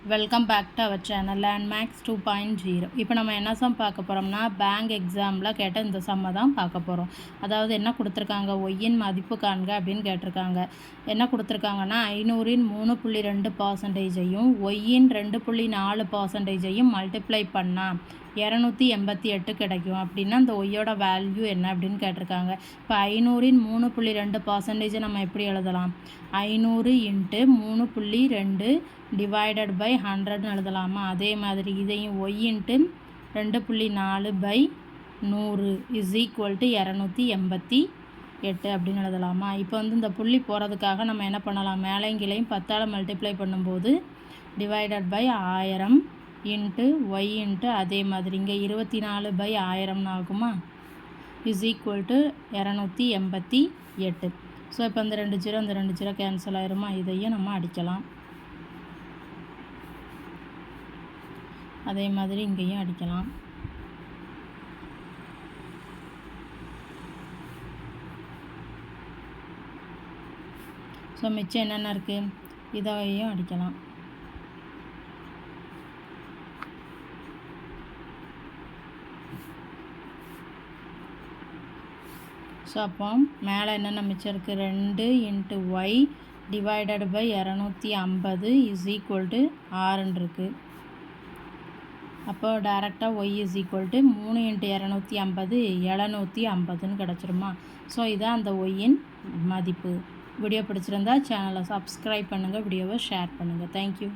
Welcome back to our channel Landmax 2.0. இப்போ நம்ம என்ன சம் பார்க்க போகிறோம்னா பேங்க் எக்ஸாமில் கேட்ட இந்த சம்மை தான் பார்க்க போகிறோம். அதாவது என்ன கொடுத்துருக்காங்க, ஒய்யின் மதிப்பு காண்க அப்படின்னு கேட்டிருக்காங்க. என்ன கொடுத்துருக்காங்கன்னா 500-இன் 3.2%ஐயும் ஒய்யின் 2.4%ஐயும் மல்டிப்ளை பண்ணால் 288 கிடைக்கும். அப்படின்னா அந்த ஒய்யோட வேல்யூ என்ன அப்படின்னு கேட்டிருக்காங்க. இப்போ 500-இன் 3.2% நம்ம எப்படி எழுதலாம், 500 × 3.2 டிவைடட் பை 100ன்னு எழுதலாமா. அதே மாதிரி இதையும் y into 2.4/100 is equal to 288 அப்படின்னு எழுதலாமா. இப்போ இந்த புள்ளி போகிறதுக்காக நம்ம என்ன பண்ணலாம், மேலையும் கீழையும் 10ஆல் மல்டிப்ளை பண்ணும்போது divided by 1000 into y into அதே மாதிரி இங்கே 24/1000 ஆகுமா, இஸ் ஈக்குவல் டு 288. ஸோ இப்போ இந்த 2 0 கேன்சல் ஆயிருமா. இதையும் நம்ம அடிக்கலாம். அதே மாதிரி இங்கேயும் அடிக்கலாம். ஸோ மிச்சம் என்னென்ன இருக்குது, இதையும் அடிக்கலாம். ஸோ அப்போ மேலே என்னென்ன மிச்சம் இருக்குது, 2 × y divided by 250 is equal to 6 இருக்குது. அப்போ டேரெக்டாக ஒய் இஸ் ஈக்குவல் டு 3 × 250 750ன்னு கிடச்சிருமா. ஸோ இதான் அந்த ஒய்யின் மதிப்பு. வீடியோ பிடிச்சிருந்தா சேனலை சப்ஸ்கிரைப் பண்ணுங்கள், வீடியோவை ஷேர் பண்ணுங்கள். தேங்க்யூ.